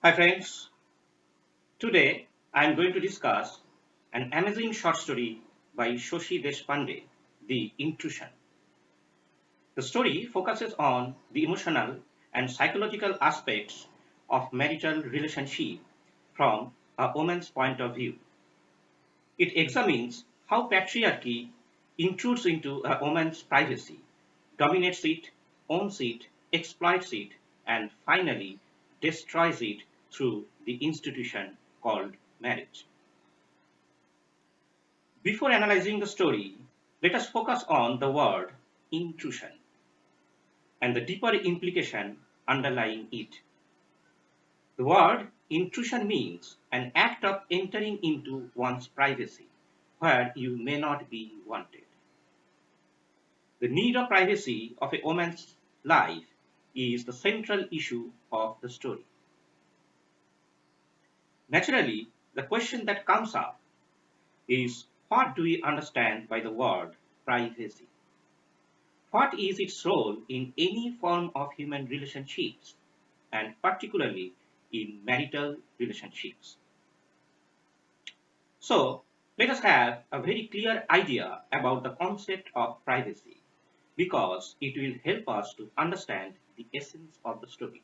Hi friends, today I am going to discuss an amazing short story by Shashi Deshpande, The Intrusion. The story focuses on the emotional and psychological aspects of marital relationship from a woman's point of view. It examines how patriarchy intrudes into a woman's privacy, dominates it, owns it, exploits it, and finally destroys it through the institution called marriage. Before analyzing the story, let us focus on the word intrusion and the deeper implication underlying it. The word intrusion means an act of entering into one's privacy where you may not be wanted. The need of privacy of a woman's life is the central issue of the story. Naturally, the question that comes up is what do we understand by the word privacy? What is its role in any form of human relationships, and particularly in marital relationships? So, let us have a very clear idea about the concept of privacy because it will help us to understand the essence of the story.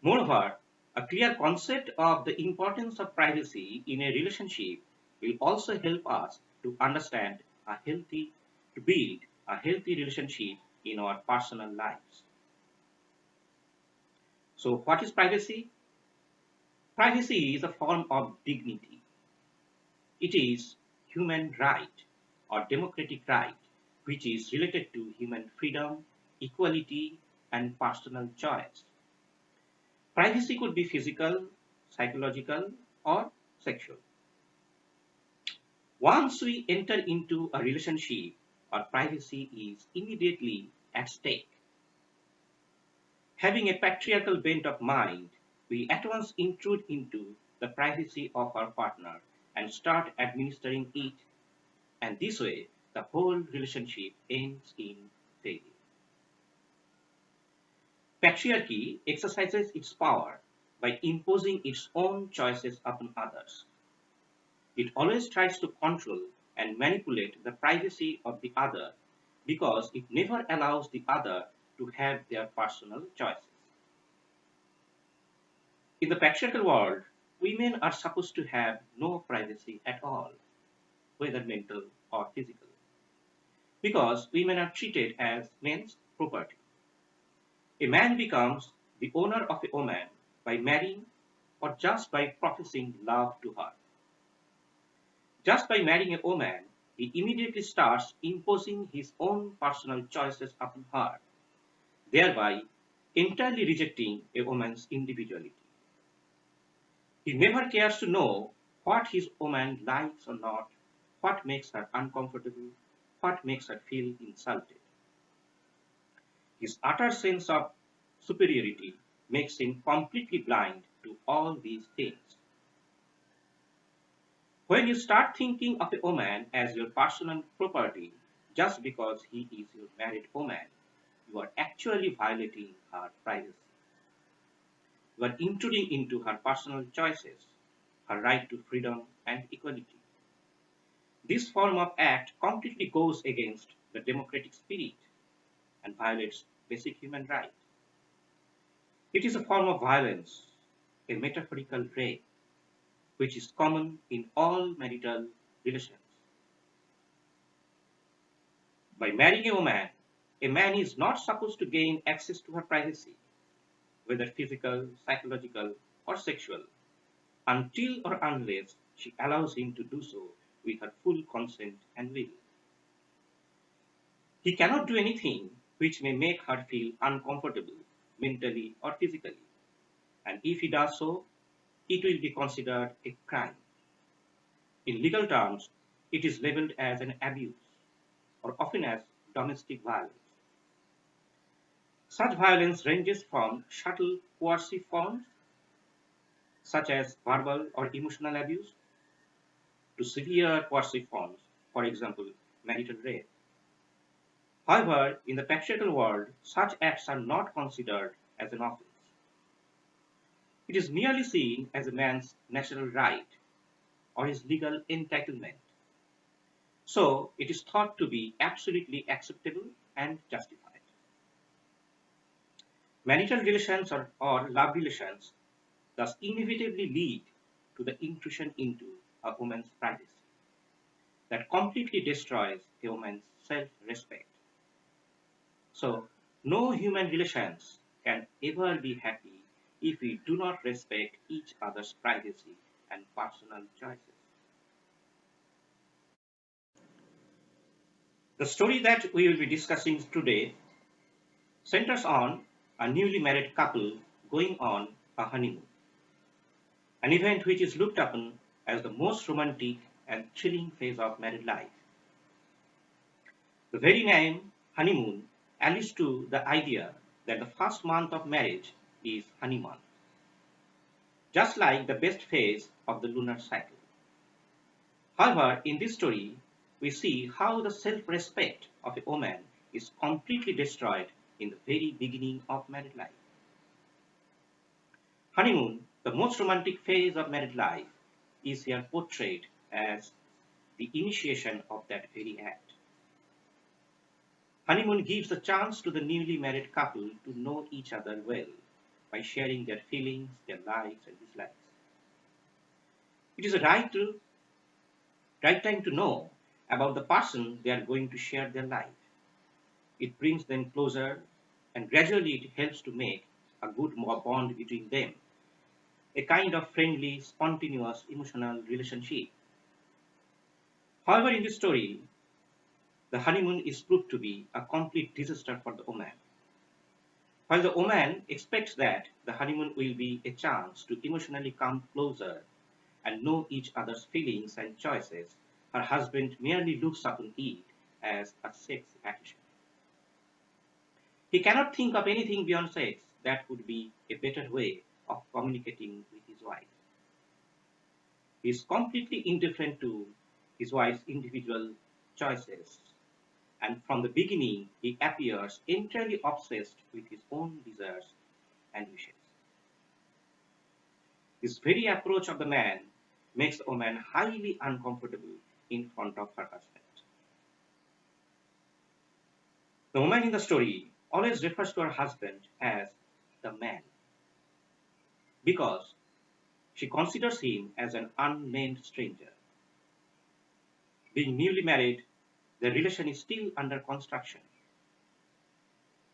Moreover, a clear concept of the importance of privacy in a relationship will also help us to understand to build a healthy relationship in our personal lives. So, what is privacy? Privacy is a form of dignity. It is human right or democratic right, which is related to human freedom, equality, and personal choice. Privacy could be physical, psychological, or sexual. Once we enter into a relationship, our privacy is immediately at stake. Having a patriarchal bent of mind, we at once intrude into the privacy of our partner and start administering it, and this way the whole relationship ends in failure. Patriarchy exercises its power by imposing its own choices upon others. It always tries to control and manipulate the privacy of the other because it never allows the other to have their personal choices. In the patriarchal world, women are supposed to have no privacy at all, whether mental or physical, because women are treated as men's property. A man becomes the owner of a woman by marrying or just by professing love to her. Just by marrying a woman, he immediately starts imposing his own personal choices upon her, thereby entirely rejecting a woman's individuality. He never cares to know what his woman likes or not, what makes her uncomfortable, what makes her feel insulted. His utter sense of superiority makes him completely blind to all these things. When you start thinking of a woman as your personal property just because he is your married woman, you are actually violating her privacy. You are intruding into her personal choices, her right to freedom and equality. This form of act completely goes against the democratic spirit and violates basic human rights. It is a form of violence, a metaphorical rape, which is common in all marital relations. By marrying a man is not supposed to gain access to her privacy, whether physical, psychological, or sexual, until or unless she allows him to do so with her full consent and will. He cannot do anything which may make her feel uncomfortable mentally or physically, and if he does so, it will be considered a crime. In legal terms, it is labeled as an abuse or often as domestic violence. Such violence ranges from subtle coercive forms such as verbal or emotional abuse to severe coercive forms, for example, marital rape. However, in the patriarchal world, such acts are not considered as an offense. It is merely seen as a man's natural right or his legal entitlement. So it is thought to be absolutely acceptable and justified. Marital relations or love relations thus inevitably lead to the intrusion into a woman's privacy that completely destroys a woman's self respect. So, no human relations can ever be happy if we do not respect each other's privacy and personal choices. The story that we will be discussing today centers on a newly married couple going on a honeymoon, an event which is looked upon as the most romantic and thrilling phase of married life. The very name honeymoon alludes to the idea that the first month of marriage is honeymoon, just like the best phase of the lunar cycle. However, in this story, we see how the self respect of a woman is completely destroyed in the very beginning of married life. Honeymoon, the most romantic phase of married life, is here portrayed as the initiation of that very act. Honeymoon gives a chance to the newly married couple to know each other well by sharing their feelings, their likes and dislikes. It is a right time to know about the person they are going to share their life. It brings them closer and gradually it helps to make a good bond between them, a kind of friendly, spontaneous, emotional relationship. However, in this story, the honeymoon is proved to be a complete disaster for the woman. While the woman expects that the honeymoon will be a chance to emotionally come closer and know each other's feelings and choices, her husband merely looks upon it as a sex vacation. He cannot think of anything beyond sex that would be a better way of communicating with his wife. He is completely indifferent to his wife's individual choices, and from the beginning he appears entirely obsessed with his own desires and wishes. This very approach of the man makes the woman highly uncomfortable in front of her husband. The woman in the story always refers to her husband as the man because she considers him as an unnamed stranger. Being newly married, their relation is still under construction.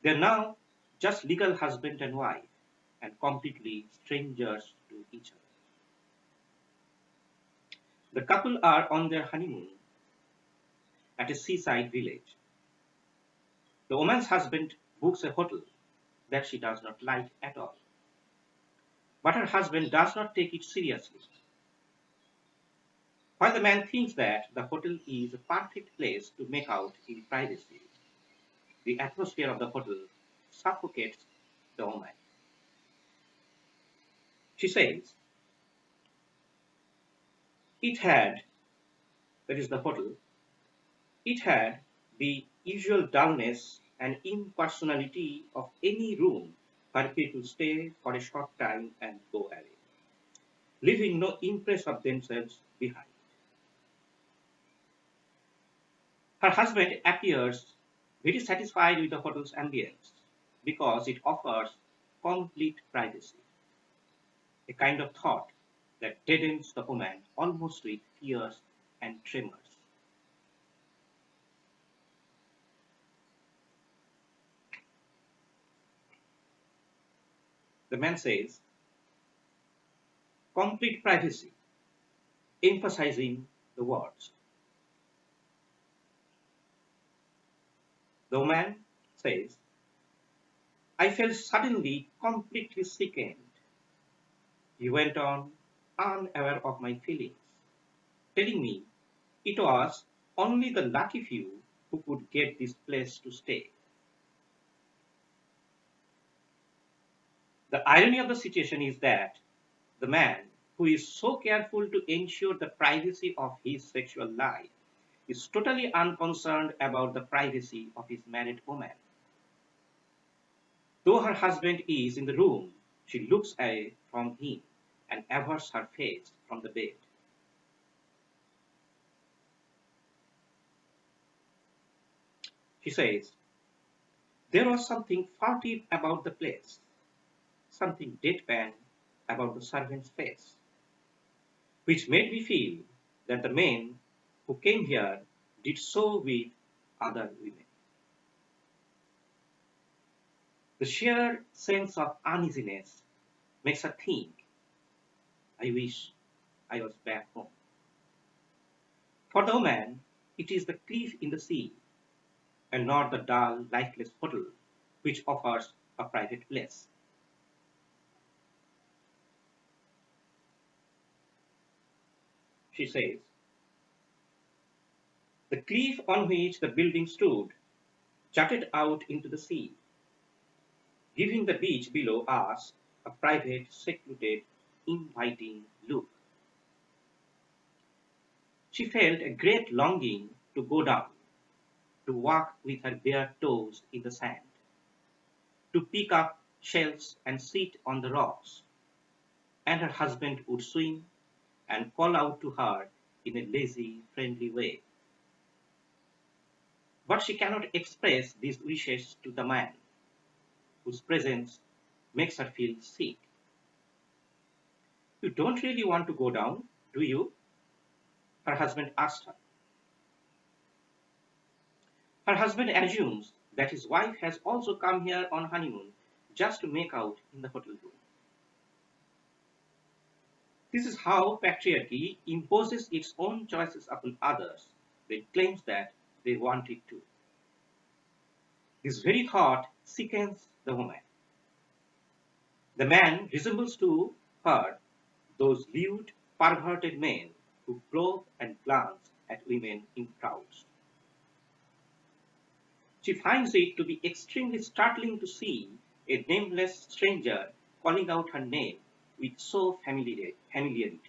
They are now just legal husband and wife and completely strangers to each other. The couple are on their honeymoon at a seaside village. The woman's husband books a hotel that she does not like at all. But her husband does not take it seriously. While the man thinks that the hotel is a perfect place to make out in privacy, the atmosphere of the hotel suffocates the woman. She says it had, that is the hotel, it had the usual dullness and impersonality of any room where people stay for a short time and go away, leaving no impress of themselves behind. Her husband appears very satisfied with the hotel's ambience because it offers complete privacy, a kind of thought that deadens the woman almost with fears and tremors. The man says, complete privacy, emphasizing the words. The woman says, I felt suddenly completely sickened. He went on, unaware of my feelings, telling me it was only the lucky few who could get this place to stay. The irony of the situation is that the man, who is so careful to ensure the privacy of his sexual life, is totally unconcerned about the privacy of his married woman. Though her husband is in the room, She looks away from him and averts her face from the bed. She says, there was something furtive about the place, something deadpan about the servant's face, which made me feel that the men who came here did so with other women. The sheer sense of uneasiness makes her think, I wish I was back home. For the woman, it is the cliff in the sea, and not the dull, lifeless hotel which offers a private place. She says, the cliff on which the building stood jutted out into the sea, giving the beach below us a private, secluded, inviting look. She felt a great longing to go down, to walk with her bare toes in the sand, to pick up shells and sit on the rocks, and her husband would swim and call out to her in a lazy, friendly way. But she cannot express these wishes to the man, whose presence makes her feel sick. You don't really want to go down, do you? Her husband asked her. Her husband assumes that his wife has also come here on honeymoon just to make out in the hotel room. This is how patriarchy imposes its own choices upon others when it claims that they want it to. This very thought sickens the woman. The man resembles to her those lewd, perverted men who probe and glance at women in crowds. She finds it to be extremely startling to see a nameless stranger calling out her name with so familiarity.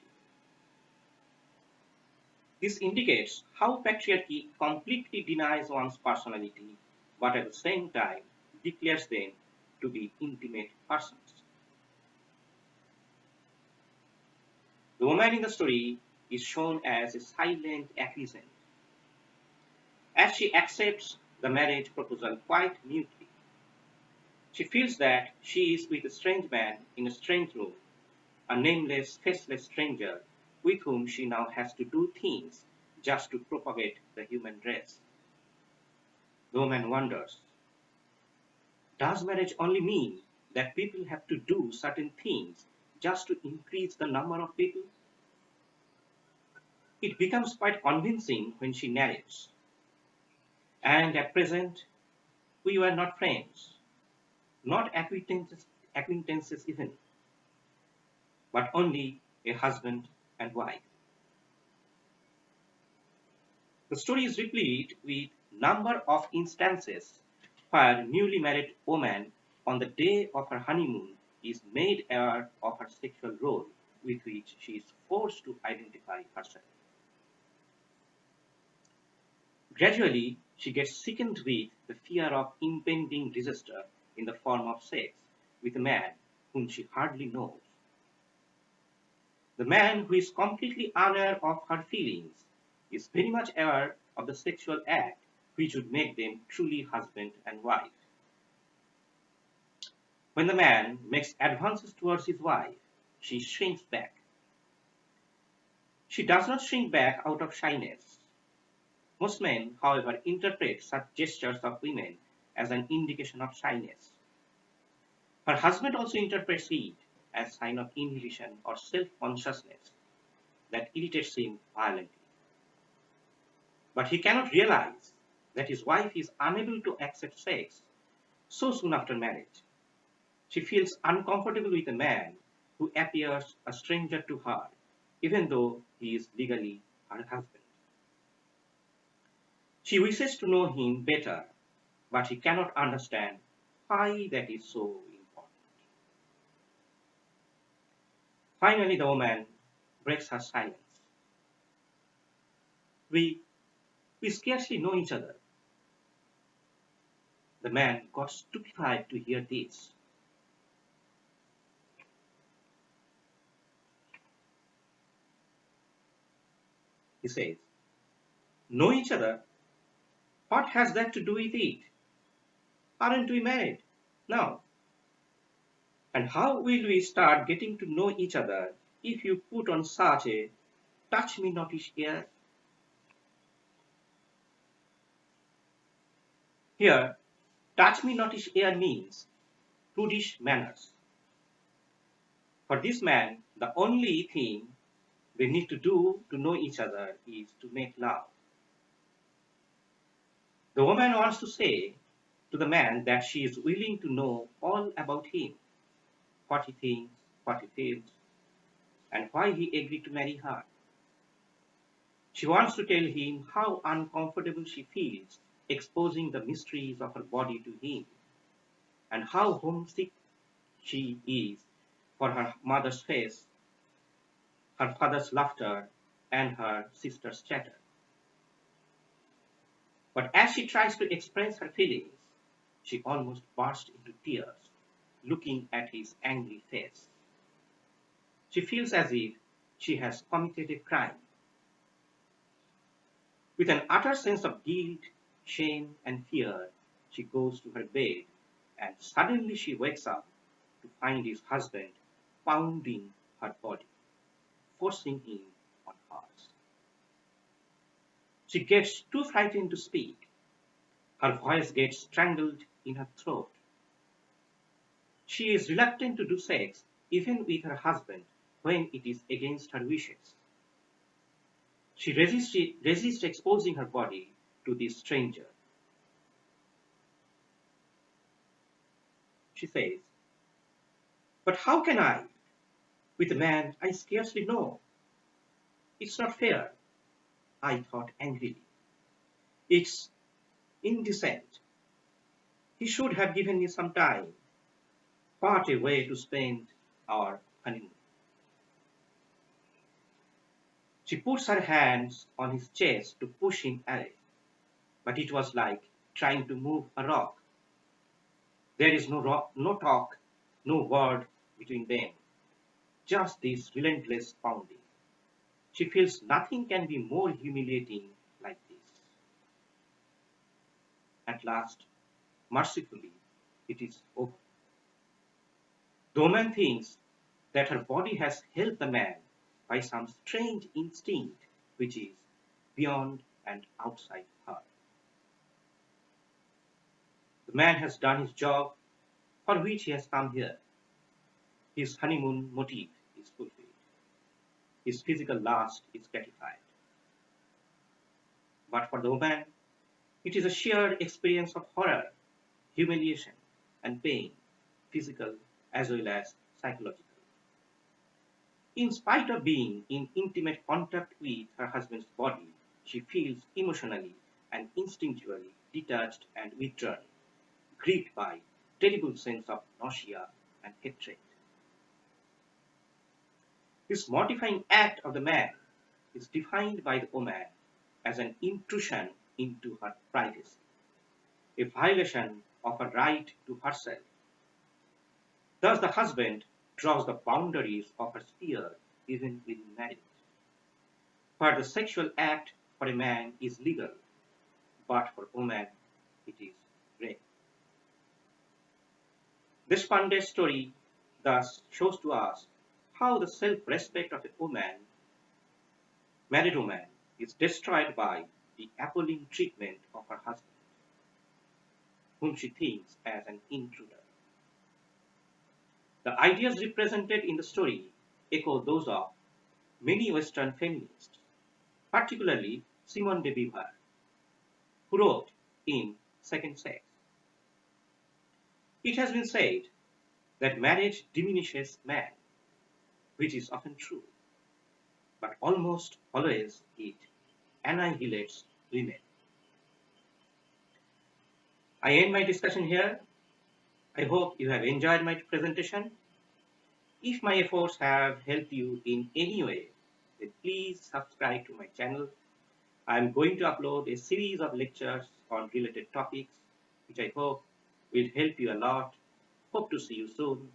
This indicates how patriarchy completely denies one's personality, but at the same time declares them to be intimate persons. The woman in the story is shown as a silent acquiescent, as she accepts the marriage proposal quite mutely. She feels that she is with a strange man in a strange room, a nameless, faceless stranger with whom she now has to do things just to propagate the human race. The woman wonders, does marriage only mean that people have to do certain things just to increase the number of people? It becomes quite convincing when she narrates. And at present, we were not friends, not acquaintances even, but only a husband and wife. The story is replete with number of instances where a newly married woman on the day of her honeymoon is made aware of her sexual role with which she is forced to identify herself. Gradually, she gets sickened with the fear of impending disaster in the form of sex with a man whom she hardly knows. The man who is completely unaware of her feelings is very much aware of the sexual act which would make them truly husband and wife. When the man makes advances towards his wife, she shrinks back. She does not shrink back out of shyness. Most men, however, interpret such gestures of women as an indication of shyness. Her husband also interprets it as a sign of inhibition or self-consciousness that irritates him violently. But he cannot realize that his wife is unable to accept sex so soon after marriage. She feels uncomfortable with a man who appears a stranger to her, even though he is legally her husband. She wishes to know him better, but she cannot understand why that is so important. Finally, the woman breaks her silence. We, we scarcely know each other. The man got stupefied to hear this. He says, know each other? What has that to do with it? Aren't we married? No. And how will we start getting to know each other if you put on such a touch me notish air? Here, touch me notish air means prudish manners. For this man, the only thing we need to do to know each other is to make love. The woman wants to say to the man that she is willing to know all about him, what he thinks, what he feels, and why he agreed to marry her. She wants to tell him how uncomfortable she feels exposing the mysteries of her body to him, and how homesick she is for her mother's face, her father's laughter, and her sister's chatter. But as she tries to express her feelings, she almost bursts into tears, looking at his angry face. She feels as if she has committed a crime. With an utter sense of guilt, shame, and fear, she goes to her bed, and suddenly she wakes up to find his husband pounding her body, forcing him on hers. She gets too frightened to speak. Her voice gets strangled in her throat. She is reluctant to do sex, even with her husband, when it is against her wishes. She resists exposing her body to this stranger. She says, but how can I, with a man I scarcely know? It's not fair, I thought angrily. It's indecent. He should have given me some time. What a way to spend our honeymoon. She puts her hands on his chest to push him away, but it was like trying to move a rock. There is no talk, no word between them, just this relentless pounding. She feels nothing can be more humiliating like this. At last, mercifully, it is over. The woman thinks that her body has held the man by some strange instinct which is beyond and outside her. The man has done his job for which he has come here. His honeymoon motive is fulfilled. His physical lust is gratified. But for the woman, it is a shared experience of horror, humiliation, and pain, physical as well as psychological. In spite of being in intimate contact with her husband's body, she feels emotionally and instinctually detached and withdrawn, gripped by terrible sense of nausea and hatred. This mortifying act of the man is defined by the woman as an intrusion into her privacy, a violation of her right to herself. Thus, the husband draws the boundaries of her sphere even within marriage. For the sexual act for a man is legal, but for woman it is rape. Deshpande's story thus shows to us how the self-respect of a woman, married woman, is destroyed by the appalling treatment of her husband, whom she thinks as an intruder. The ideas represented in the story echo those of many Western feminists, particularly Simone de Beauvoir, who wrote in Second Sex. It has been said that marriage diminishes man, which is often true, but almost always it annihilates women. I end my discussion here. I hope you have enjoyed my presentation. If my efforts have helped you in any way, then please subscribe to my channel. I am going to upload a series of lectures on related topics, which I hope will help you a lot. Hope to see you soon.